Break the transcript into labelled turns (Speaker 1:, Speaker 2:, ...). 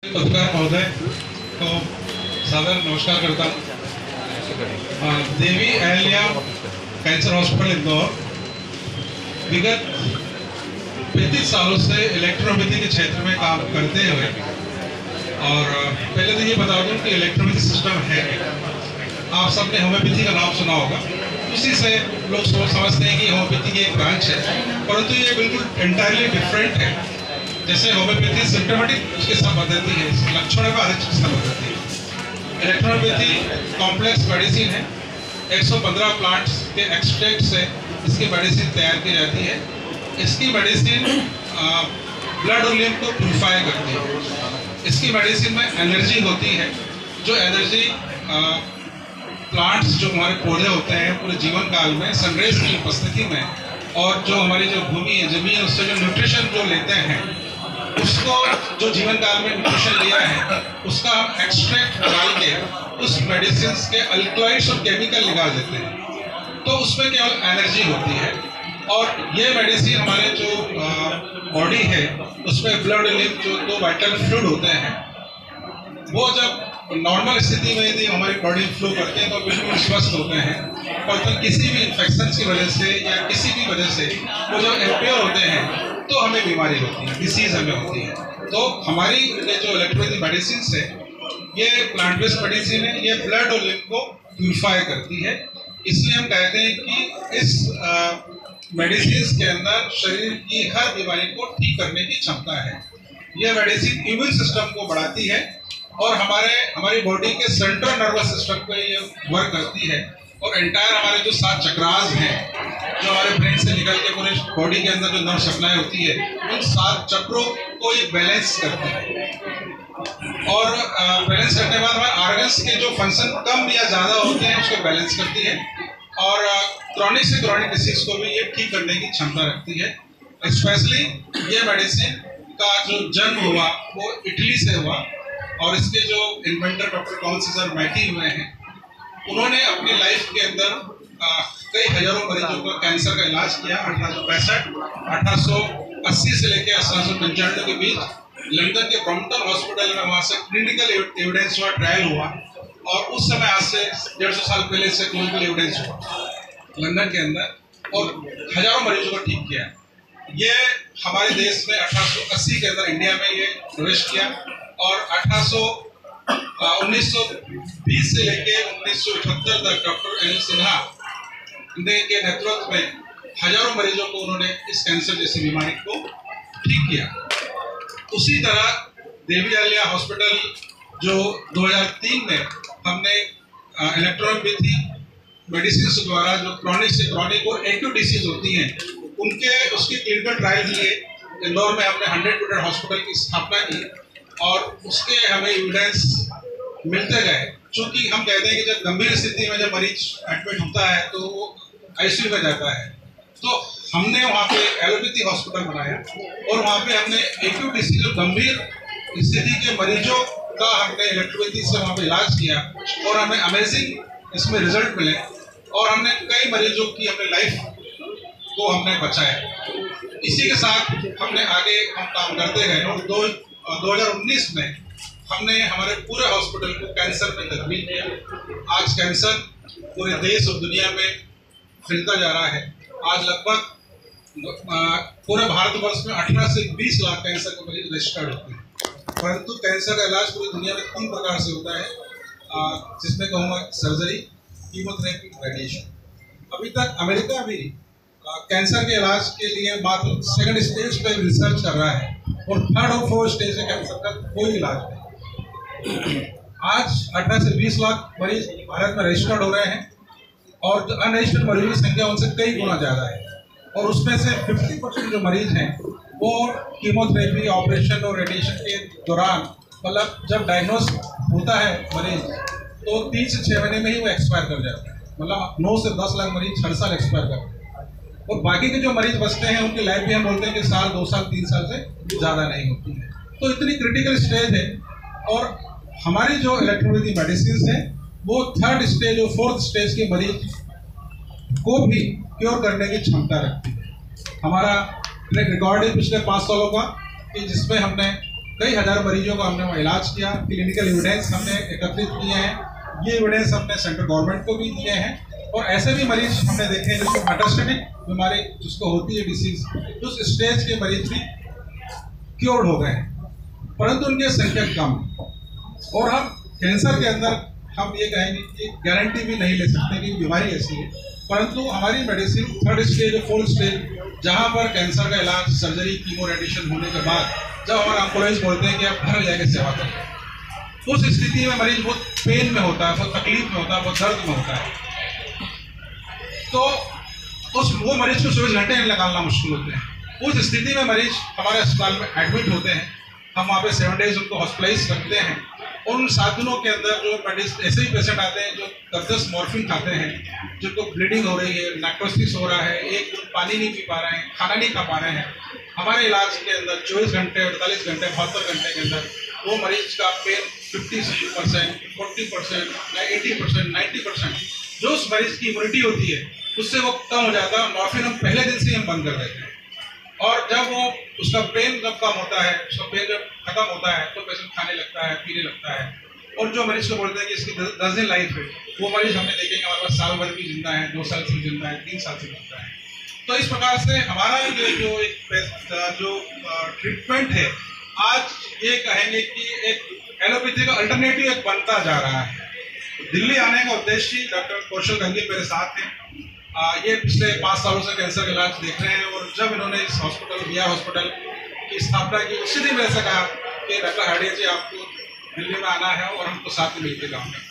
Speaker 1: पत्रकार महोदय को सादर नमस्कार करता हूँ। देवी अहल्या कैंसर हॉस्पिटल इंदौर विगत 35 सालों से इलेक्ट्रोपैथी के क्षेत्र में काम करते हुए, और पहले तो ये बता दूं कि इलेक्ट्रोपैथी सिस्टम है, आप सबने होम्योपैथी का नाम सुना होगा, उसी से लोग समझते हैं कि होम्योपैथी की एक ब्रांच है, परंतु ये बिल्कुल एंटायरली डिफरेंट है। जैसे होम्योपैथी सिम्टोमेटिक चिकित्सा पद्धति है, लक्षणों पर आधारित चिकित्सा पद्धति है। इलेक्ट्रोपैथी कॉम्प्लेक्स मेडिसिन है, 115 प्लांट्स के एक्सट्रैक्ट से इसकी मेडिसिन तैयार की जाती है। इसकी मेडिसिन ब्लड और लिम्फ को प्यूरिफाई करती है। इसकी मेडिसिन में एनर्जी होती है, जो एनर्जी प्लांट्स जो हमारे पौधे होते हैं पूरे जीवन काल में सनरेज की उपस्थिति में, और जो हमारी जो भूमि है, जमीन है, उससे जो न्यूट्रिशन जो लेते हैं, उसको जो जीवन काल में न्यूट्रिशन लिया है उसका हम एक्सट्रैक्ट डाल के उस मेडिसिन के अल्कलॉइड्स और केमिकल निकाल देते हैं, तो उसमें केवल एनर्जी होती है। और ये मेडिसिन हमारे जो बॉडी है उसमें ब्लड लिम्फ जो 2 वाइटल फ्लूइड होते हैं, वो जब नॉर्मल स्थिति में यदि हमारी बॉडी फ्लो करते हैं तो बिल्कुल स्वस्थ होते हैं, और तो किसी भी इन्फेक्शन की वजह से या किसी भी वजह से वो जब इम्प्योर होते हैं तो हमें बीमारी होती है, डिसीज हमें होती है। तो हमारी ये जो इलेक्ट्रोपैथी मेडिसिन है ये प्लांट बेस्ड मेडिसिन है, ये ब्लड और लिम्फ को प्यूरिफाई करती है। इसलिए हम कहते हैं कि इस मेडिसिन के अंदर शरीर की हर बीमारी को ठीक करने की क्षमता है। यह मेडिसिन इम्यून सिस्टम को बढ़ाती है और हमारी बॉडी के सेंट्रल नर्वस सिस्टम पे ये वर्क करती है, और एंटायर हमारे जो 7 चक्रास हैं जो हमारे ब्रेन से निकल के पूरे बॉडी के अंदर जो नर्व सप्लाई होती है, उन 7 चक्रों को ये बैलेंस करती है। और बैलेंस करने के बाद हमारे ऑर्गन्स के जो फंक्शन कम या ज़्यादा होते हैं उसको बैलेंस करती है, और क्रॉनिक से क्रॉनिक डिसीज को भी ये ठीक करने की क्षमता रखती है। स्पेशली ये मेडिसिन का जो जन्म हुआ वो इटली से हुआ, और इसके जो इन्वेंटर डॉक्टर कॉन सीजर मैटी हुए हैं, उन्होंने अपनी लाइफ के अंदर कई हजारों मरीजों का कैंसर का इलाज किया। 1880 से लेकर 1895 के बीच लंदन के ब्रॉम्पटन हॉस्पिटल में वहाँ से क्लिनिकल एविडेंस हुआ, ट्रायल हुआ, और उस समय आज से 150 साल पहले से क्लिनिकल एविडेंस हुआ लंदन के अंदर, और हजारों मरीजों को ठीक किया। ये हमारे देश में 1880 के अंदर इंडिया में ये प्रवेश किया, और 1920 से लेकर 1978 तक डॉक्टर एन सिन्हा के नेतृत्व में हजारों मरीजों को उन्होंने इस कैंसर जैसी बीमारी को ठीक किया। उसी तरह देवी अहल्या हॉस्पिटल जो 2003 में हमने इलेक्ट्रोपैथी मेडिसिन द्वारा जो क्रॉनिक से क्रॉनिक और एक्यूट डिसीज होती हैं उसकी क्लिनिकल ट्रायल लिए इंदौर में हमने 100 बेडेड हॉस्पिटल की स्थापना की, और उसके हमें एविडेंस मिलते गए। चूंकि हम कहते हैं कि जब गंभीर स्थिति में जब मरीज एडमिट होता है तो वो आईसीयू में जाता है, तो हमने वहाँ पे एलोपैथी हॉस्पिटल बनाया, और वहाँ पे हमने एक्यूट डिसीज और गंभीर स्थिति के मरीजों का हमने इलेक्ट्रोपैथी से वहाँ पे इलाज किया, और हमें अमेजिंग इसमें रिजल्ट मिले, और हमने कई मरीजों की हमने लाइफ को हमने बचाया। इसी के साथ हमने आगे हम काम करते गए, और 2019 में हमने हमारे पूरे हॉस्पिटल को कैंसर में तब्दील किया। आज कैंसर पूरे देश और दुनिया में फैलता जा रहा है। आज लगभग पूरे भारतवर्ष में 18 से 20 लाख कैंसर के मरीज रजिस्टर्ड होते हैं, परंतु कैंसर का इलाज पूरी दुनिया में 3 प्रकार से होता है, जिसमें कहूँगा सर्जरी, कीमोथेरेपी, रेडिएशन। अभी तक अमेरिका भी कैंसर के इलाज के लिए मात्र 2nd स्टेज पे रिसर्च कर रहा है, और 3rd और 4th स्टेज के कैंसर का कोई इलाज नहीं। आज 18 से 20 लाख मरीज भारत में रजिस्टर्ड हो रहे हैं, और जो अनरजिस्टर्ड मरीजों की संख्या उनसे कई गुना ज़्यादा है, और उसमें से 50% जो मरीज हैं वो कीमोथेरेपी, ऑपरेशन और रेडिएशन के दौरान, मतलब जब डायग्नोस होता है मरीज तो 3 से 6 महीने में ही वो एक्सपायर कर जाता है। मतलब 9 से 10 लाख मरीज हर साल एक्सपायर करते हैं, और बाकी के जो मरीज बचते हैं उनकी लाइफ भी हम बोलते हैं कि साल, 2 साल, 3 साल से ज़्यादा नहीं होती है। तो इतनी क्रिटिकल स्टेज है, और हमारी जो इलेक्ट्रोपैथी मेडिसिन है वो 3rd स्टेज और 4th स्टेज के मरीज को भी क्योर करने की क्षमता रखती है। हमारा ट्रैक रिकॉर्ड है पिछले 5 सालों का, कि जिसमें हमने कई हज़ार मरीजों का हमने वहाँ इलाज किया। क्लिनिकल एविडेंस हमने एकत्रित किए हैं, ये एविडेंस हमने सेंट्रल गवर्नमेंट को भी दिए हैं। और ऐसे भी मरीज हमने देखे हैं जिसको मेटास्टेटिक बीमारी जिसको होती है डिसीज, उस स्टेज के मरीज भी क्योर्ड हो गए हैं, परंतु उनकी संख्या कम है। और हम कैंसर के अंदर हम ये कहेंगे कि गारंटी भी नहीं ले सकते कि बीमारी ऐसी है, परंतु हमारी मेडिसिन 3rd स्टेज और 4th स्टेज जहाँ पर कैंसर का इलाज, सर्जरी, कीमो रेडिएशन होने के बाद जब हमारे ऑन्कोलॉजिस्ट बोलते हैं कि आप घर जाके सेवा करें, उस स्थिति में मरीज बहुत पेन में होता है, बहुत तकलीफ में होता है, बहुत दर्द में होता है, तो वो मरीज को 24 घंटे निकालना मुश्किल होते हैं। उस स्थिति में मरीज हमारे अस्पताल में एडमिट होते हैं, हम वहाँ पे 7 डेज उनको हॉस्पिटलाइज रखते हैं। और उन 7 दिनों के अंदर जो ऐसे ही पेशेंट आते हैं जो 10-10 मॉर्फिन खाते हैं, जिनको ब्लीडिंग हो रही है, नेक्रोसिस हो रहा है, एक दिन पानी नहीं पी पा रहे हैं, खाना नहीं खा पा रहे हैं, हमारे इलाज के अंदर 24 घंटे, 48 घंटे, 72 घंटे के अंदर वो मरीज का पेन 50%, 40%, 80%, 90% जो उस मरीज की इम्यूनिटी होती है उससे वो कम हो जाता है। मॉर्फिन हम पहले दिन से ही हम बंद कर देते हैं, और जब वो उसका पेन जब कम होता है, उसका पेन जब खत्म होता है तो पेशेंट खाने लगता है, पीने लगता है। और जो मरीज को बोलते हैं कि इसकी 10 दिन लाइफ है, वो मरीज हमने देखेंगे हमारे पास साल भर भी जिंदा है, 2 साल से जिंदा है, 3 साल से जिंदा है। तो इस प्रकार से हमारा ये जो ट्रीटमेंट है, आज ये कहेंगे कि एक एलोपैथी का अल्टरनेटिव एक बनता जा रहा है। दिल्ली आने का उद्देश्य डॉक्टर कौशल गंगीर मेरे साथ हैं, ये पिछले 5 सालों से कैंसर का इलाज देख रहे हैं। और जब इन्होंने इस हॉस्पिटल, बिया हॉस्पिटल की स्थापना की, उसी दिन मेरे से कहा कि डॉक्टर हार्डिया जी आपको दिल्ली में आना है और हमको साथ में मिलकर काम करना है।